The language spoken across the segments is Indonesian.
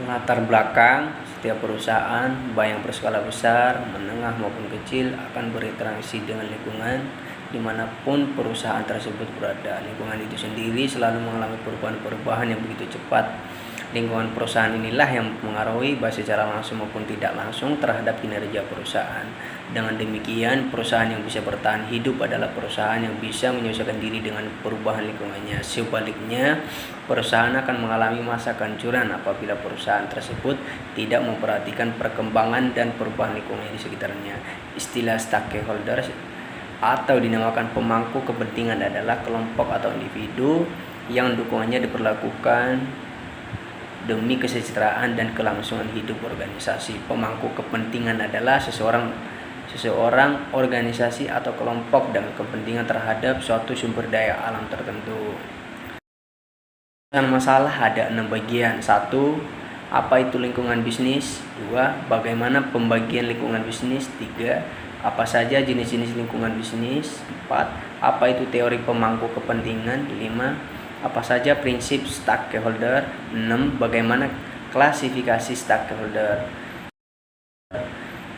Latar belakang setiap perusahaan, baik yang berskala besar, menengah maupun kecil, akan berinteraksi dengan lingkungan dimanapun perusahaan tersebut berada. Lingkungan itu sendiri selalu mengalami perubahan-perubahan yang begitu cepat. Lingkungan perusahaan inilah yang mengaruhi baik secara langsung maupun tidak langsung terhadap kinerja perusahaan. Dengan demikian, perusahaan yang bisa bertahan hidup adalah perusahaan yang bisa menyesuaikan diri dengan perubahan lingkungannya. Sebaliknya, perusahaan akan mengalami masa kehancuran apabila perusahaan tersebut tidak memperhatikan perkembangan dan perubahan lingkungan di sekitarnya. Istilah stakeholders atau dinamakan pemangku kepentingan adalah kelompok atau individu yang dukungannya diperlakukan demi kesejahteraan dan kelangsungan hidup organisasi. Pemangku kepentingan adalah seseorang, organisasi atau kelompok dengan kepentingan terhadap suatu sumber daya alam tertentu. Masalah ada 6 bagian. 1. Apa itu lingkungan bisnis? 2. Bagaimana pembagian lingkungan bisnis? 3. Apa saja jenis-jenis lingkungan bisnis? 4. Apa itu teori pemangku kepentingan? 5. Apa saja prinsip stakeholder? 6. Bagaimana klasifikasi stakeholder?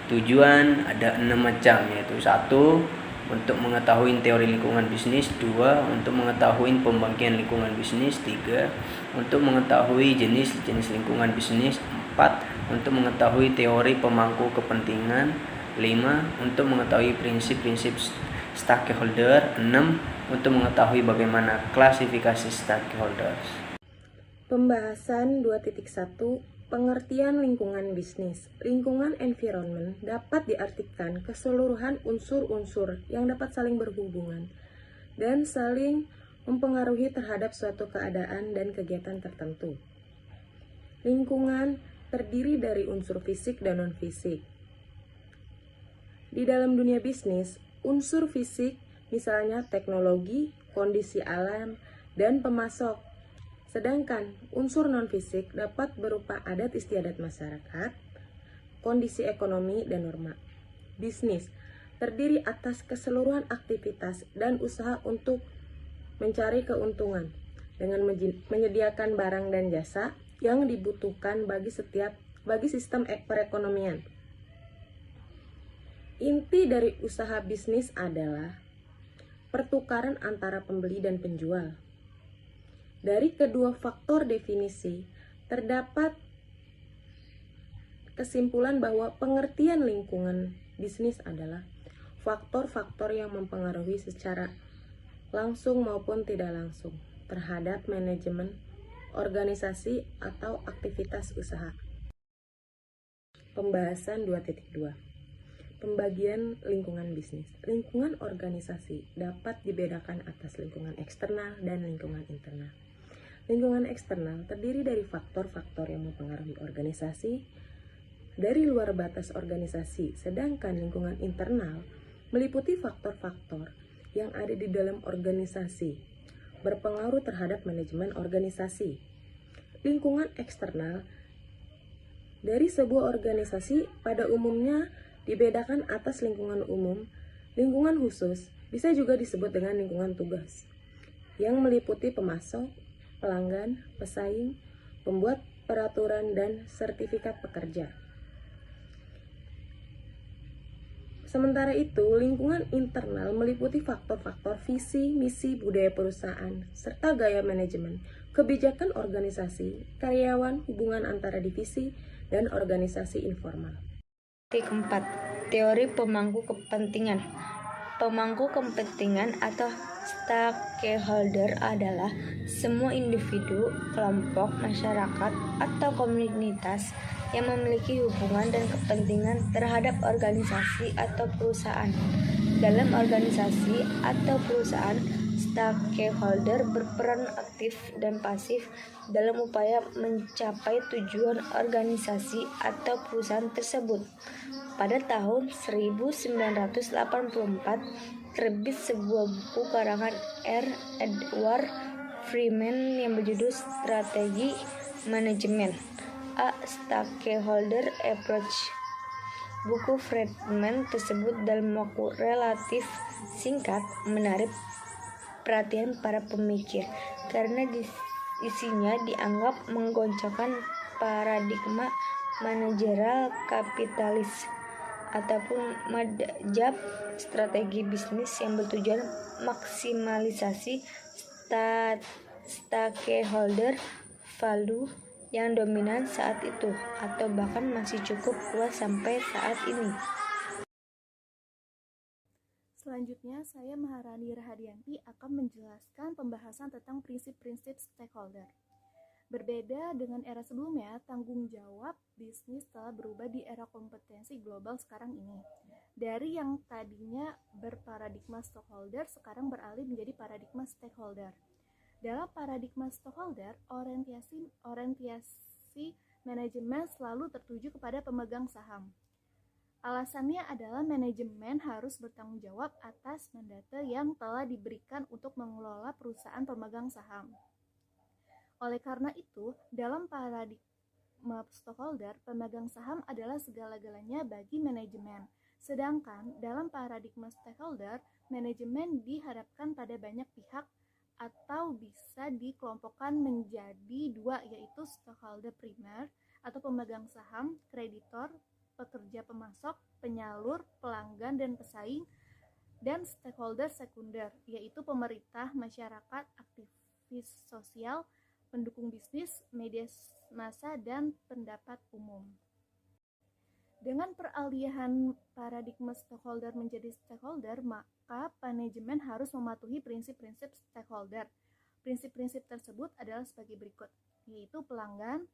Tujuan ada 6 macam, yaitu 1. Untuk mengetahui teori lingkungan bisnis. 2. Untuk mengetahui pembagian lingkungan bisnis. 3. Untuk mengetahui jenis-jenis lingkungan bisnis. 4. Untuk mengetahui teori pemangku kepentingan. 5. Untuk mengetahui prinsip-prinsip stakeholder. 6. Untuk mengetahui bagaimana klasifikasi stakeholders. Pembahasan 2.1 Pengertian lingkungan bisnis. Lingkungan environment dapat diartikan keseluruhan unsur-unsur yang dapat saling berhubungan dan saling mempengaruhi terhadap suatu keadaan dan kegiatan tertentu. Lingkungan terdiri dari unsur fisik dan non-fisik. Di dalam dunia bisnis, unsur fisik misalnya teknologi, kondisi alam, dan pemasok. Sedangkan unsur non-fisik dapat berupa adat istiadat masyarakat, kondisi ekonomi, dan norma. Bisnis terdiri atas keseluruhan aktivitas dan usaha untuk mencari keuntungan dengan menyediakan barang dan jasa yang dibutuhkan bagi sistem perekonomian. Inti dari usaha bisnis adalah pertukaran antara pembeli dan penjual. Dari kedua faktor definisi, terdapat kesimpulan bahwa pengertian lingkungan bisnis adalah faktor-faktor yang mempengaruhi secara langsung maupun tidak langsung terhadap manajemen organisasi atau aktivitas usaha. Pembahasan 2.2 Pembagian lingkungan bisnis. Lingkungan organisasi dapat dibedakan atas lingkungan eksternal dan lingkungan internal. Lingkungan eksternal terdiri dari faktor-faktor yang mempengaruhi organisasi dari luar batas organisasi, sedangkan lingkungan internal meliputi faktor-faktor yang ada di dalam organisasi, berpengaruh terhadap manajemen organisasi. Lingkungan eksternal dari sebuah organisasi pada umumnya dibedakan atas lingkungan umum. Lingkungan khusus bisa juga disebut dengan lingkungan tugas, yang meliputi pemasok, pelanggan, pesaing, pembuat peraturan, dan sertifikat pekerja. Sementara itu, lingkungan internal meliputi faktor-faktor visi, misi, budaya perusahaan, serta gaya manajemen, kebijakan organisasi, karyawan, hubungan antara divisi, dan organisasi informal. Keempat, teori pemangku kepentingan. Pemangku kepentingan atau stakeholder adalah semua individu, kelompok, masyarakat, atau komunitas yang memiliki hubungan dan kepentingan terhadap organisasi atau perusahaan. Dalam organisasi atau perusahaan, stakeholder berperan aktif dan pasif dalam upaya mencapai tujuan organisasi atau perusahaan tersebut. Pada tahun 1984, terbit sebuah buku karangan R. Edward Freeman yang berjudul Strategi Manajemen: A Stakeholder Approach. Buku Freeman tersebut dalam waktu relatif singkat menarik perhatian para pemikir karena isinya dianggap menggoncangkan paradigma manajerial kapitalis ataupun madhab strategi bisnis yang bertujuan maksimalisasi stakeholder value yang dominan saat itu atau bahkan masih cukup kuat sampai saat ini. Selanjutnya, saya Maharani Rahadianti akan menjelaskan pembahasan tentang prinsip-prinsip stakeholder. Berbeda dengan era sebelumnya, tanggung jawab bisnis telah berubah di era kompetensi global sekarang ini. Dari yang tadinya berparadigma stockholder, sekarang beralih menjadi paradigma stakeholder. Dalam paradigma stockholder, orientasi manajemen selalu tertuju kepada pemegang saham. Alasannya adalah manajemen harus bertanggung jawab atas mandat yang telah diberikan untuk mengelola perusahaan pemegang saham. Oleh karena itu, dalam paradigma stockholder, pemegang saham adalah segala-galanya bagi manajemen. Sedangkan dalam paradigma stakeholder, manajemen dihadapkan pada banyak pihak atau bisa dikelompokkan menjadi dua, yaitu stakeholder primer atau pemegang saham, kreditor, pekerja pemasok, penyalur, pelanggan, dan pesaing, dan stakeholder sekunder, yaitu pemerintah, masyarakat, aktivis sosial, pendukung bisnis, media massa, dan pendapat umum. Dengan peralihan paradigma stakeholder menjadi stakeholder, maka manajemen harus mematuhi prinsip-prinsip stakeholder. Prinsip-prinsip tersebut adalah sebagai berikut, yaitu pelanggan,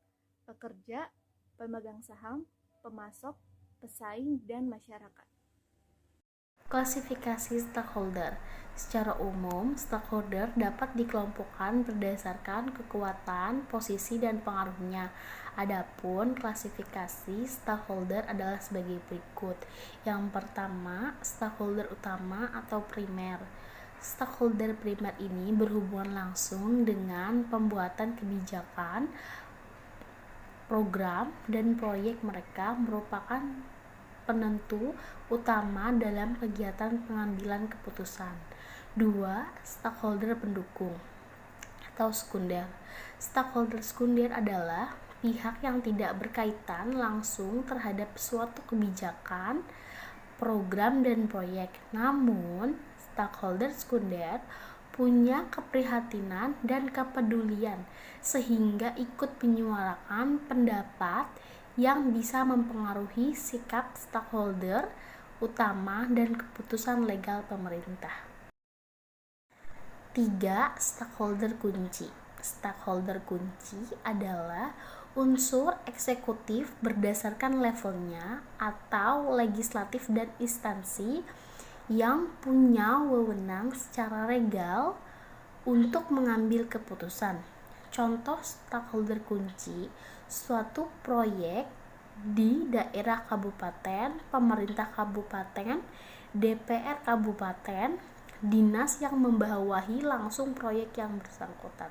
pekerja, pemegang saham, pemasok, pesaing, dan masyarakat. Klasifikasi stakeholder. Secara umum, stakeholder dapat dikelompokkan berdasarkan kekuatan, posisi, dan pengaruhnya. Adapun klasifikasi stakeholder adalah sebagai berikut. Yang pertama, stakeholder utama atau primer. Stakeholder primer ini berhubungan langsung dengan pembuatan kebijakan, program, dan proyek. Mereka merupakan penentu utama dalam kegiatan pengambilan keputusan. 2. Stakeholder pendukung atau sekunder. Stakeholder sekunder adalah pihak yang tidak berkaitan langsung terhadap suatu kebijakan, program, dan proyek. Namun, stakeholder sekunder punya keprihatinan dan kepedulian sehingga ikut menyuarakan pendapat yang bisa mempengaruhi sikap stakeholder utama dan keputusan legal pemerintah. 3. Stakeholder kunci. Stakeholder kunci adalah unsur eksekutif berdasarkan levelnya atau legislatif dan instansi yang punya wewenang secara legal untuk mengambil keputusan. Contoh stakeholder kunci, suatu proyek di daerah kabupaten, pemerintah kabupaten, DPR kabupaten, dinas yang membawahi langsung proyek yang bersangkutan.